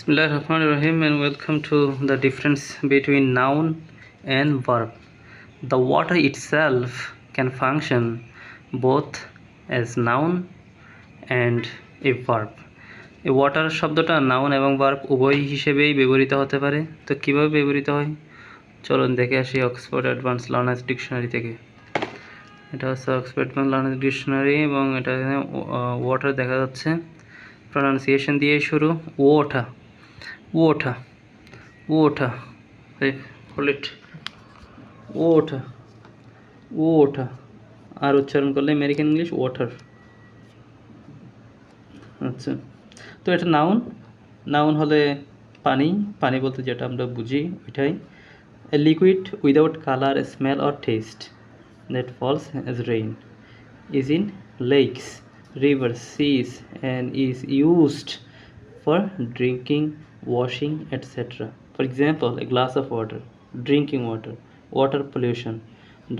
Bismillahirrahmanirrahim and welcome to the difference between noun and verb. The water itself can function both as noun and a verb. এই water শব্দটা noun এবং verb উভয় হিসেবেই ব্যবহৃত হতে পারে। তো কিভাবে ব্যবহৃত হয় চলুন দেখে আসি অক্সফোর্ড অ্যাডভান্স লার্নার্স ডিকশনারি থেকে। এটা হচ্ছে অক্সফোর্ড অ্যাডভান্স লার্নার্স ডিকশনারি এবং এটা ওয়াটার দেখা যাচ্ছে, প্রনাউন্সিয়েশন দিয়ে শুরু, water water water hold it water water আর উচ্চারণ করলে আমেরিকান ইংলিশ ওয়াটার। আচ্ছা, তো এটা নাউন হলে পানি, পানি বলতে যেটা আমরা বুঝি ওইটাই। A liquid without colour, smell or taste that falls as rain is in lakes, rivers, seas and is used for drinking, washing, etc. For example, a glass of water, drinking water, water pollution,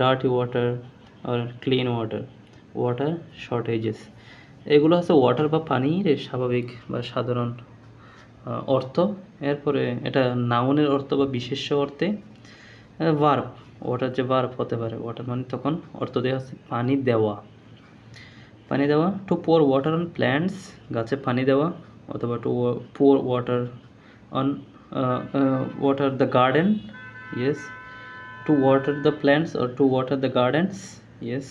dirty water or clean water, water shortages. এগুলো হচ্ছে water বা পানির স্বাভাবিক বা সাধারণ অর্থ। এরপরে এটা নাউনের অর্থ বা বিশেষ্য অর্থে ভার্ব, ওয়াটার যে ভার্ব হতে পারে, ওয়াটার মানে তখন অর্থ দেওয়া হচ্ছে পানি দেওয়া, পানি দেওয়া। To pour water on plants, গাছে পানি দেওয়া, অথবা to pour water on water the garden, yes. To water the plants or to water the gardens, yes.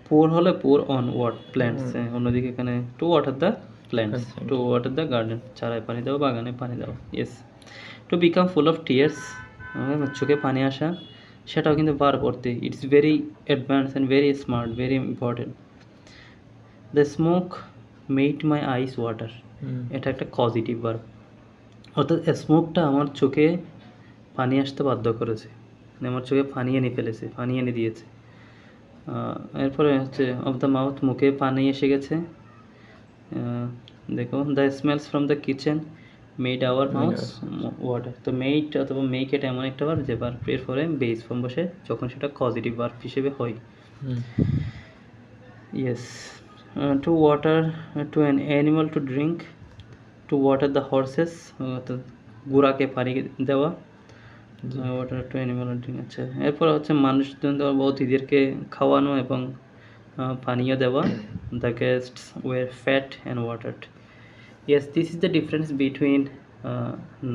Pour হলে পোর অন ওয়াট প্ল্যান্টস, অন্যদিকে এখানে to water the plants, to water the garden, চারায় পানি দেওয়া, বাগানে পানি দেওয়া, yes. To become full of tears, চোখে পানি আসা, সেটাও কিন্তু ভার্ব অর্থে। It's very advance and very smart, very important. The smoke made my eyes water, এটা একটা পজিটিভ ভার্ব, অর্থাৎ স্মোকটা আমার চোখে পানি আসতে বাধ্য করেছে, মানে আমার চোখে পানি এনে ফেলেছে, পানি এনে দিয়েছে। এরপরে হচ্ছে অফ দ্য মাউথ, মুখে পানি এসে গেছে। দেখো, the smells from the kitchen made hour mouth water. তো মেড অথবা মেক এটা এমন একটা ভার্ব যে ভার্বের পরে বেস ফর্ম বসে যখন সেটা পজিটিভ ভার্ব হিসেবে হয়। Yes. To water to an animal to drink, to water the horses, অর্থাৎ ঘোড়াকে পানি দেওয়া, ওয়াটার টু অ্যানিমাল ড্রিঙ্ক। আচ্ছা, এরপর হচ্ছে মানুষজন বা অতিথিদেরকে খাওয়ানো এবং পানীয় দেওয়া। The guests were fed and watered. Yes, this is the difference between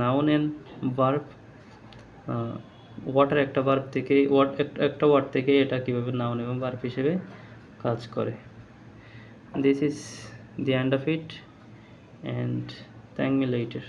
noun and verb. Water একটা ভার্ব থেকে, একটা ওয়ার্ড থেকে এটা কীভাবে নাউন এবং ভার্ব হিসেবে কাজ করে। This is the end of it and thank me later.